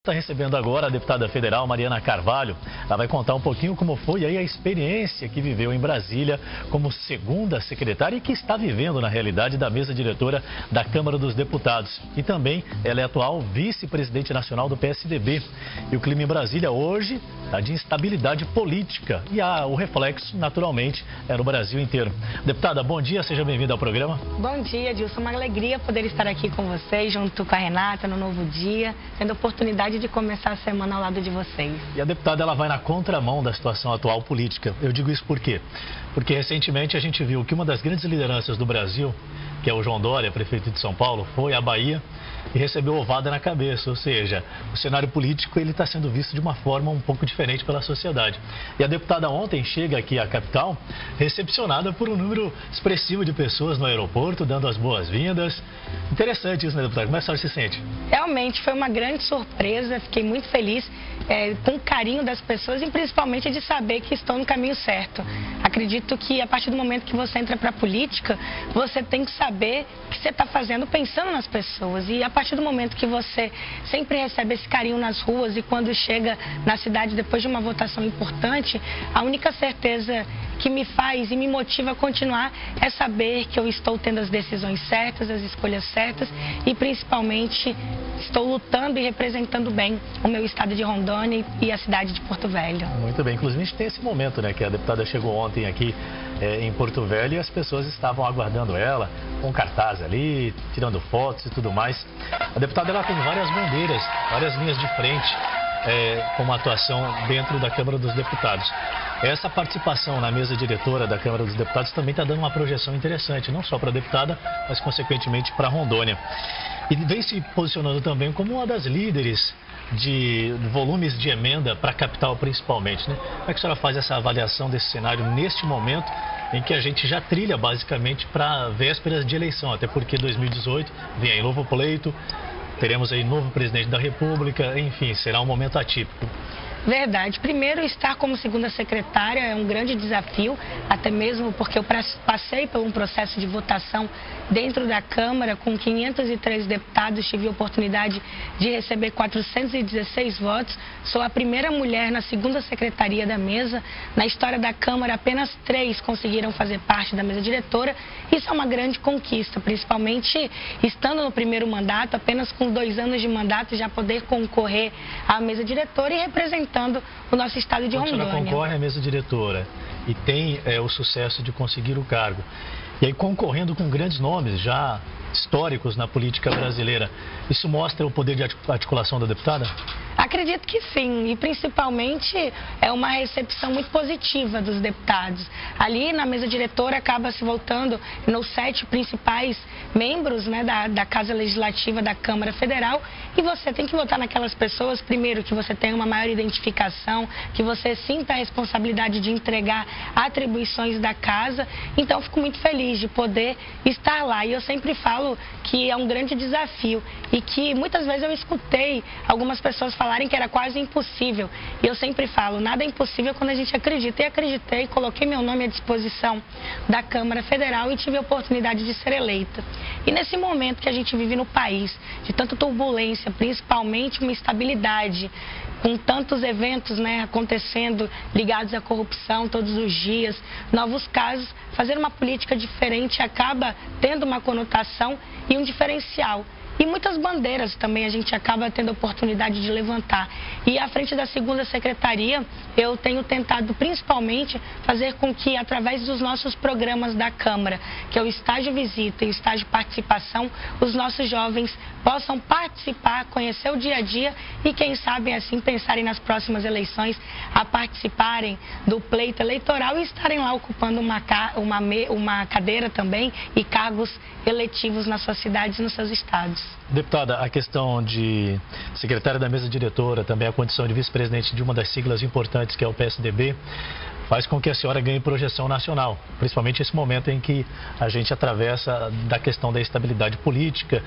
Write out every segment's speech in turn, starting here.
está recebendo agora a deputada federal Mariana Carvalho. Ela vai contar um pouquinho como foi aí a experiência que viveu em Brasília como segunda secretária e que está vivendo na realidade da mesa diretora da Câmara dos Deputados. E também ela é atual vice-presidente nacional do PSDB. E o clima em Brasília hoje está de instabilidade política e o reflexo, naturalmente, é no Brasil inteiro. Deputada, bom dia, seja bem-vinda ao programa. Bom dia, Dilson. Uma alegria poder estar aqui com vocês, junto com a Renata, no novo dia, tendo a oportunidade de começar a semana ao lado de vocês. E a deputada, ela vai na contramão da situação atual política. Eu digo isso por quê? Porque recentemente a gente viu que uma das grandes lideranças do Brasil, que é o João Dória, prefeito de São Paulo, foi à Bahia e recebeu ovada na cabeça. Ou seja, o cenário político ele está sendo visto de uma forma um pouco diferente pela sociedade. E a deputada ontem chega aqui à capital recepcionada por um número expressivo de pessoas no aeroporto, dando as boas-vindas. Interessante isso, né, deputada? Como é que a senhora se sente? Realmente foi uma grande surpresa, fiquei muito feliz com o carinho das pessoas e principalmente de saber que estou no caminho certo. Acredito que a partir do momento que você entra para a política, você tem que saber o que você está fazendo pensando nas pessoas. E a partir do momento que você sempre recebe esse carinho nas ruas e quando chega na cidade depois de uma votação importante, a única certeza que me faz e me motiva a continuar é saber que eu estou tendo as decisões certas, as escolhas certas e principalmente estou lutando e representando bem o meu estado de Rondônia e a cidade de Porto Velho. Muito bem, inclusive a gente tem esse momento, né, que a deputada chegou ontem aqui em Porto Velho e as pessoas estavam aguardando ela com cartaz ali, tirando fotos e tudo mais. A deputada ela tem várias bandeiras, várias linhas de frente como atuação dentro da Câmara dos Deputados. Essa participação na mesa diretora da Câmara dos Deputados também está dando uma projeção interessante, não só para a deputada, mas consequentemente para Rondônia. E vem se posicionando também como uma das líderes de volumes de emenda para a capital principalmente, né? Como é que a senhora faz essa avaliação desse cenário neste momento em que a gente já trilha basicamente para vésperas de eleição, até porque 2018 vem aí novo pleito, teremos aí novo presidente da República, enfim, será um momento atípico. Verdade. Primeiro, estar como segunda secretária é um grande desafio, até mesmo porque eu passei por um processo de votação dentro da Câmara, com 503 deputados, tive a oportunidade de receber 416 votos. Sou a primeira mulher na segunda secretaria da mesa. Na história da Câmara, apenas 3 conseguiram fazer parte da mesa diretora. Isso é uma grande conquista, principalmente estando no primeiro mandato, apenas com 2 anos de mandato, já poder concorrer à mesa diretora e representar o nosso estado de Rondônia. A senhora concorre à mesa diretora e tem o sucesso de conseguir o cargo. E aí concorrendo com grandes nomes já históricos na política brasileira. Isso mostra o poder de articulação da deputada? Acredito que sim, e principalmente é uma recepção muito positiva dos deputados. Ali na mesa diretora acaba se voltando nos 7 principais membros, né, da Casa Legislativa da Câmara Federal, e você tem que votar naquelas pessoas, primeiro, que você tenha uma maior identificação, que você sinta a responsabilidade de entregar atribuições da casa. Então, fico muito feliz de poder estar lá. E eu sempre falo que é um grande desafio e que muitas vezes eu escutei algumas pessoas falarem que era quase impossível. E eu sempre falo, nada é impossível quando a gente acredita. E acreditei, coloquei meu nome à disposição da Câmara Federal e tive a oportunidade de ser eleita. E nesse momento que a gente vive no país, de tanta turbulência, principalmente uma instabilidade, com tantos eventos, né, acontecendo ligados à corrupção todos os dias, novos casos, fazer uma política diferente acaba tendo uma conotação e um diferencial. E muitas bandeiras também a gente acaba tendo a oportunidade de levantar. E à frente da segunda secretaria, eu tenho tentado principalmente fazer com que, através dos nossos programas da Câmara, que é o estágio visita e o estágio participação, os nossos jovens possam participar, conhecer o dia a dia e, quem sabe, assim, pensarem nas próximas eleições, a participarem do pleito eleitoral e estarem lá ocupando uma cadeira também e cargos eletivos nas suas cidades e nos seus estados. Deputada, a questão de secretária da mesa diretora, também a condição de vice-presidente de uma das siglas importantes, que é o PSDB, faz com que a senhora ganhe projeção nacional, principalmente esse momento em que a gente atravessa da questão da estabilidade política.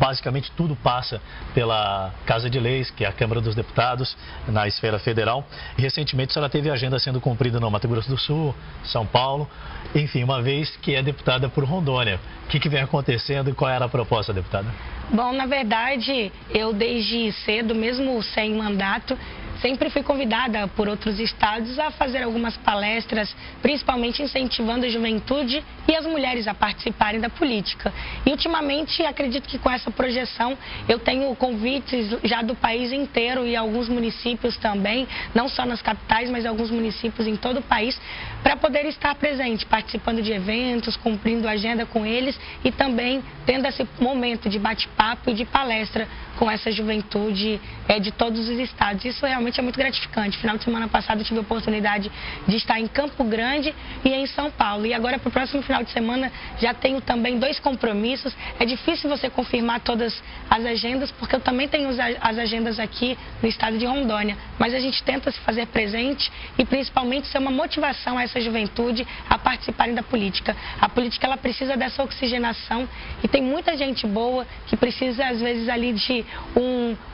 Basicamente tudo passa pela Casa de Leis, que é a Câmara dos Deputados, na esfera federal. E recentemente a senhora teve a agenda sendo cumprida no Mato Grosso do Sul, São Paulo, enfim, uma vez que é deputada por Rondônia. O que vem acontecendo e qual era a proposta, deputada? Bom, na verdade, eu desde cedo, mesmo sem mandato, sempre fui convidada por outros estados a fazer algumas palestras, principalmente incentivando a juventude e as mulheres a participarem da política. E ultimamente, acredito que com essa projeção, eu tenho convites já do país inteiro e alguns municípios também, não só nas capitais, mas alguns municípios em todo o país, para poder estar presente, participando de eventos, cumprindo a agenda com eles e também tendo esse momento de bate-papo e de palestra com essa juventude de todos os estados. Isso realmente é muito gratificante. Final de semana passado eu tive a oportunidade de estar em Campo Grande e em São Paulo. E agora para o próximo final de semana já tenho também 2 compromissos. É difícil você confirmar todas as agendas, porque eu também tenho as agendas aqui no estado de Rondônia. Mas a gente tenta se fazer presente e principalmente ser uma motivação a essa juventude a participarem da política. A política ela precisa dessa oxigenação e tem muita gente boa que precisa às vezes ali de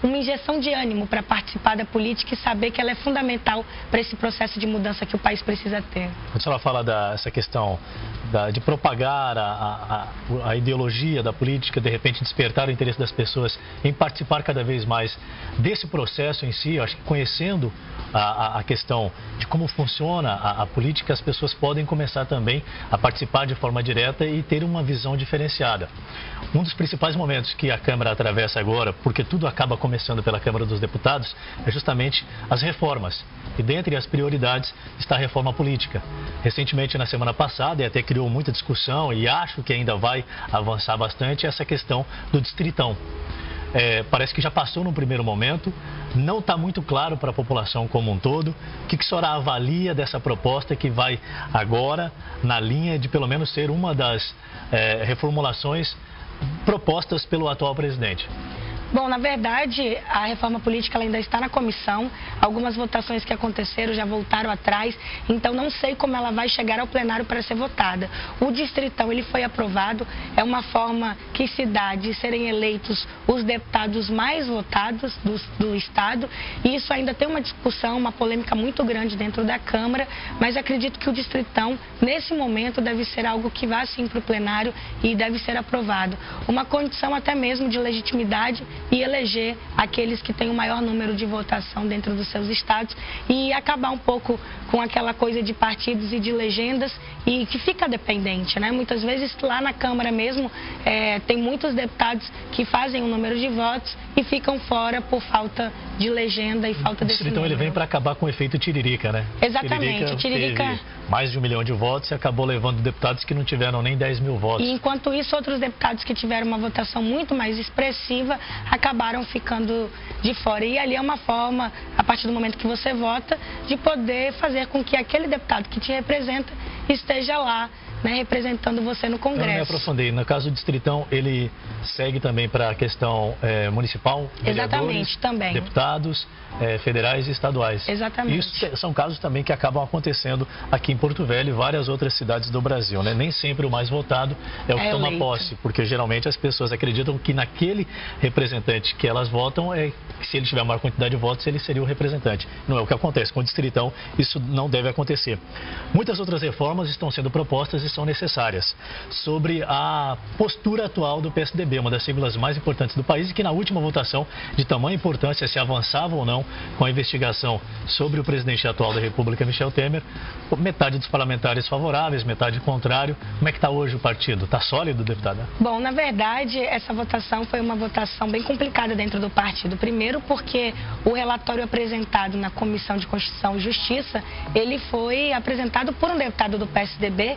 uma injeção de ânimo para participar da política e saber que ela é fundamental para esse processo de mudança que o país precisa ter. Quando a senhora fala dessa questão de propagar a ideologia da política, de repente despertar o interesse das pessoas em participar cada vez mais desse processo em si, eu acho que conhecendo a questão de como funciona a política, as pessoas podem começar também a participar de forma direta e ter uma visão diferenciada. Um dos principais momentos que a Câmara atravessa agora, porque tudo acaba começando pela Câmara dos Deputados, é justamente as reformas. E dentre as prioridades está a reforma política. Recentemente, na semana passada, e até criou muita discussão e acho que ainda vai avançar bastante, essa questão do distritão. Parece que já passou num primeiro momento, não está muito claro para a população como um todo. O que a senhora avalia dessa proposta que vai agora na linha de pelo menos ser uma das reformulações propostas pelo atual presidente? Bom, na verdade, a reforma política ela ainda está na comissão. Algumas votações que aconteceram já voltaram atrás, então não sei como ela vai chegar ao plenário para ser votada. O distritão ele foi aprovado, é uma forma que se dá de serem eleitos os deputados mais votados do estado, e isso ainda tem uma discussão, uma polêmica muito grande dentro da Câmara, mas acredito que o distritão, nesse momento, deve ser algo que vá sim para o plenário e deve ser aprovado. Uma condição até mesmo de legitimidade e eleger aqueles que têm o maior número de votação dentro dos seus estados e acabar um pouco com aquela coisa de partidos e de legendas e que fica dependente, né? Muitas vezes lá na Câmara mesmo tem muitos deputados que fazem um número de votos e ficam fora por falta de legenda e falta desse número. Então ele vem para acabar com o efeito Tiririca, né? Exatamente. Tiririca teve mais de 1 milhão de votos e acabou levando deputados que não tiveram nem 10 mil votos. E enquanto isso, outros deputados que tiveram uma votação muito mais expressiva acabaram ficando de fora. E ali é uma forma, a partir do momento que você vota, de poder fazer com que aquele deputado que te representa esteja lá, né, representando você no Congresso. Eu me aprofundei. No caso do distritão, ele segue também para a questão municipal? Exatamente, também. Deputados federais e estaduais. Exatamente. Isso são casos também que acabam acontecendo aqui em Porto Velho e várias outras cidades do Brasil, né? Nem sempre o mais votado é o que toma posse, porque geralmente as pessoas acreditam que naquele representante que elas votam, se ele tiver a maior quantidade de votos, ele seria o representante. Não é o que acontece. Com o distritão, isso não deve acontecer. Muitas outras reformas estão sendo propostas e são necessárias. Sobre a postura atual do PSDB, uma das siglas mais importantes do país, e que na última votação de tamanha importância, se avançava ou não com a investigação sobre o presidente atual da República, Michel Temer, metade dos parlamentares favoráveis, metade contrário. Como é que está hoje o partido? Está sólido, deputada? Bom, na verdade, essa votação foi uma votação bem complicada dentro do partido. Primeiro porque o relatório apresentado na Comissão de Constituição e Justiça, ele foi apresentado por um deputado do PSDB,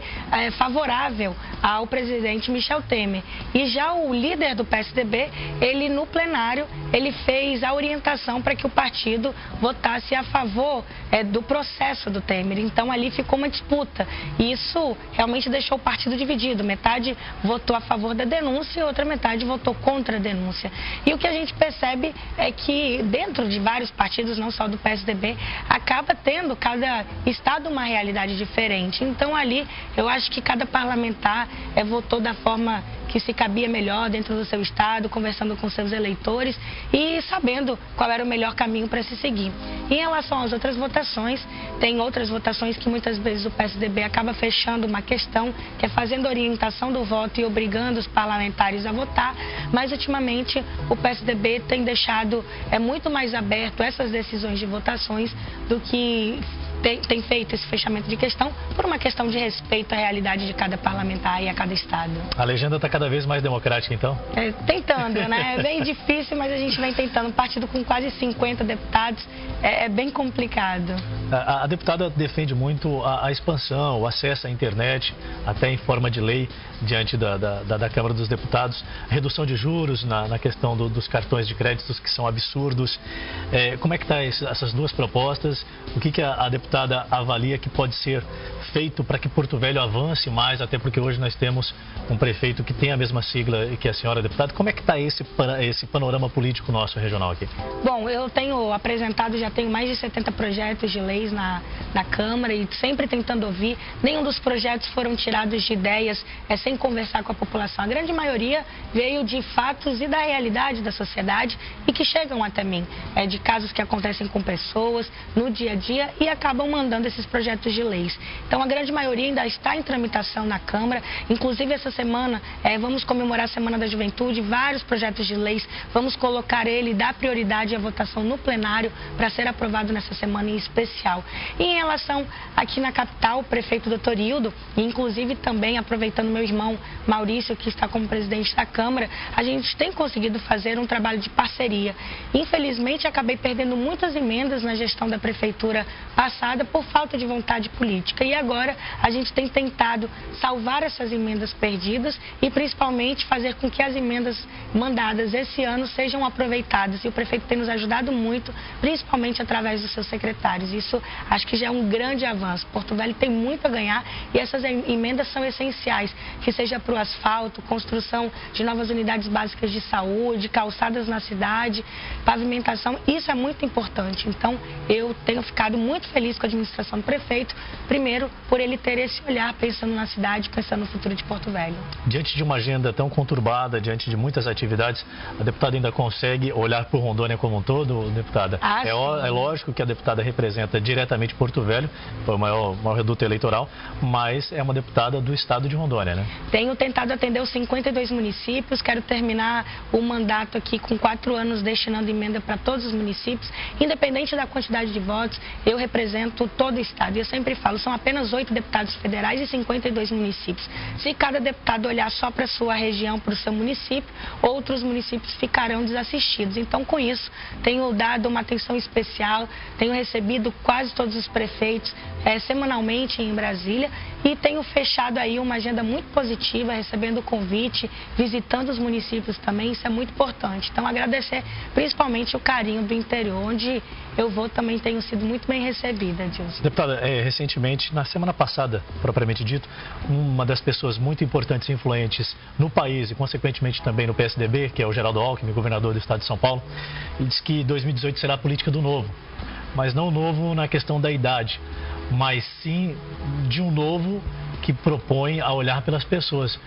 favorável ao presidente Michel Temer. E já o líder do PSDB, ele no plenário, ele fez a orientação para que o partido votasse a favor do processo do Temer. Então ali ficou uma disputa. E isso realmente deixou o partido dividido. Metade votou a favor da denúncia e outra metade votou contra a denúncia. E o que a gente percebe é que dentro de vários partidos, não só do PSDB, acaba tendo cada estado uma realidade diferente. Então ali eu acho que cada parlamentar votou da forma que se cabia melhor dentro do seu estado, conversando com seus eleitores e sabendo qual era o melhor caminho para se seguir. Em relação às outras votações, tem outras votações que muitas vezes o PSDB acaba fechando uma questão, que é fazendo orientação do voto e obrigando os parlamentares a votar, mas ultimamente o PSDB tem deixado muito mais aberto essas decisões de votações do que tem feito esse fechamento de questão por uma questão de respeito à realidade de cada parlamentar e a cada estado. A legenda está cada vez mais democrática, então? Tentando, né? É bem difícil, mas a gente vem tentando. Um partido com quase 50 deputados é bem complicado. A deputada defende muito a expansão, o acesso à internet, até em forma de lei, diante da Câmara dos Deputados, a redução de juros na questão dos cartões de créditos, que são absurdos. Como é que estão essas duas propostas? O que a deputada avalia que pode ser feito para que Porto Velho avance mais, até porque hoje nós temos um prefeito que tem a mesma sigla que a senhora deputada. Como é que está esse panorama político nosso regional aqui? Bom, eu tenho apresentado, já tenho mais de 70 projetos de leis na Câmara e sempre tentando ouvir. Nenhum dos projetos foram tirados de ideias sem conversar com a população. A grande maioria veio de fatos e da realidade da sociedade e que chegam até mim, de casos que acontecem com pessoas no dia a dia e acabam mandando esses projetos de leis. Então a grande maioria ainda está em tramitação na Câmara, inclusive essa semana vamos comemorar a Semana da Juventude, vários projetos de leis, vamos colocar ele, dar prioridade à votação no plenário para ser aprovado nessa semana em especial. E em relação aqui na capital, o prefeito Dr. Hildo, e inclusive também aproveitando meu irmão Maurício, que está como presidente da Câmara, a gente tem conseguido fazer um trabalho de parceria. Infelizmente acabei perdendo muitas emendas na gestão da prefeitura passada por falta de vontade política. E agora a gente tem tentado salvar essas emendas perdidas e principalmente fazer com que as emendas mandadas esse ano sejam aproveitadas. E o prefeito tem nos ajudado muito, principalmente através dos seus secretários. Isso acho que já é um grande avanço. Porto Velho tem muito a ganhar e essas emendas são essenciais, que seja para o asfalto, construção de novas unidades básicas de saúde, calçadas na cidade, pavimentação. Isso é muito importante. Então eu tenho ficado muito feliz com a administração do prefeito, primeiro por ele ter esse olhar pensando na cidade, pensando no futuro de Porto Velho. Diante de uma agenda tão conturbada, diante de muitas atividades, a deputada ainda consegue olhar por Rondônia como um todo, deputada? É lógico que a deputada representa diretamente Porto Velho, foi o maior reduto eleitoral, mas é uma deputada do estado de Rondônia, né? Tenho tentado atender os 52 municípios, quero terminar o mandato aqui com 4 anos destinando emenda para todos os municípios, independente da quantidade de votos, eu represento todo o estado. E eu sempre falo, são apenas 8 deputados federais e 52 municípios. Se cada deputado olhar só para a sua região, para o seu município, outros municípios ficarão desassistidos. Então, com isso, tenho dado uma atenção especial, tenho recebido quase todos os prefeitos semanalmente em Brasília e tenho fechado aí uma agenda muito positiva, recebendo o convite, visitando os municípios também, isso é muito importante. Então, agradecer principalmente o carinho do interior, onde eu vou também tenho sido muito bem recebida, Dilson. Deputada, recentemente, na semana passada, propriamente dito, uma das pessoas muito importantes e influentes no país e, consequentemente, também no PSDB, que é o Geraldo Alckmin, governador do estado de São Paulo, e disse que 2018 será a política do novo. Mas não novo na questão da idade, mas sim de um novo que propõe a olhar pelas pessoas.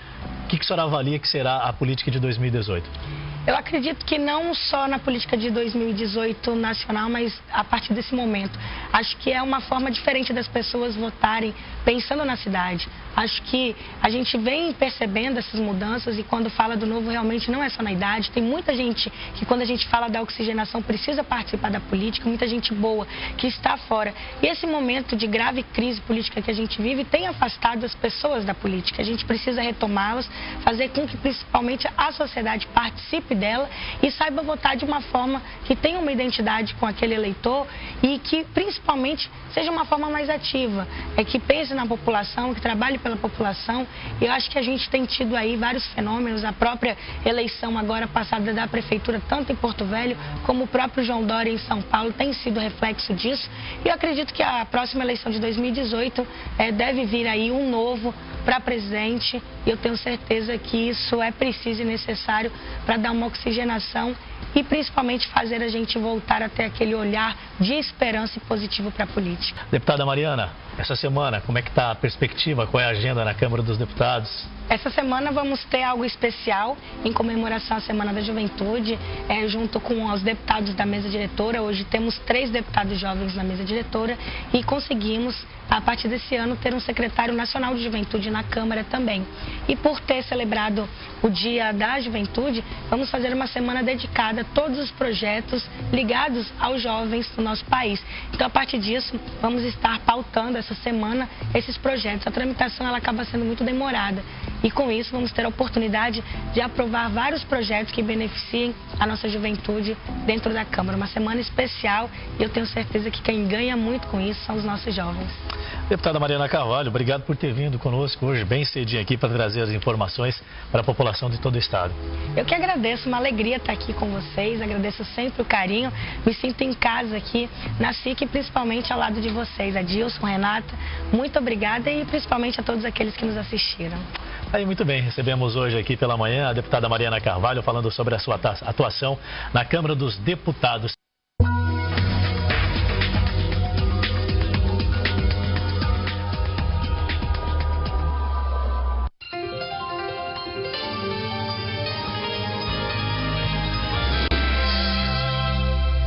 O que a senhora avalia que será a política de 2018? Eu acredito que não só na política de 2018 nacional, mas a partir desse momento. Acho que é uma forma diferente das pessoas votarem pensando na cidade. Acho que a gente vem percebendo essas mudanças e quando fala do novo realmente não é só na idade. Tem muita gente que quando a gente fala da oxigenação precisa participar da política, muita gente boa que está fora. E esse momento de grave crise política que a gente vive tem afastado as pessoas da política. A gente precisa retomá-las, fazer com que principalmente a sociedade participe participe dela e saiba votar de uma forma que tenha uma identidade com aquele eleitor e que, principalmente, seja uma forma mais ativa, que pense na população, que trabalhe pela população. E eu acho que a gente tem tido aí vários fenômenos, a própria eleição agora passada da Prefeitura, tanto em Porto Velho, como o próprio João Dória em São Paulo, tem sido reflexo disso. E eu acredito que a próxima eleição de 2018 deve vir aí um novo para presidente, e eu tenho certeza que isso é preciso e necessário para dar uma oxigenação e principalmente fazer a gente voltar até aquele olhar de esperança e positivo para a política. Deputada Mariana, essa semana, como é que está a perspectiva? Qual é a agenda na Câmara dos Deputados? Essa semana vamos ter algo especial em comemoração à Semana da Juventude, junto com os deputados da mesa diretora. Hoje temos 3 deputados jovens na mesa diretora e conseguimos, a partir desse ano, ter um secretário nacional de juventude na Câmara também. E por ter celebrado o Dia da Juventude, vamos fazer uma semana dedicada a todos os projetos ligados aos jovens do nosso país. Então, a partir disso, vamos estar pautando essa semana esses projetos. A tramitação ela acaba sendo muito demorada. E com isso vamos ter a oportunidade de aprovar vários projetos que beneficiem a nossa juventude dentro da Câmara. Uma semana especial e eu tenho certeza que quem ganha muito com isso são os nossos jovens. Deputada Mariana Carvalho, obrigado por ter vindo conosco hoje bem cedinho aqui para trazer as informações para a população de todo o estado. Eu que agradeço, uma alegria estar aqui com vocês, agradeço sempre o carinho, me sinto em casa aqui na SIC e principalmente ao lado de vocês, Adilson, Renata, muito obrigada e principalmente a todos aqueles que nos assistiram. Aí, muito bem, recebemos hoje aqui pela manhã a deputada Mariana Carvalho falando sobre a sua atuação na Câmara dos Deputados.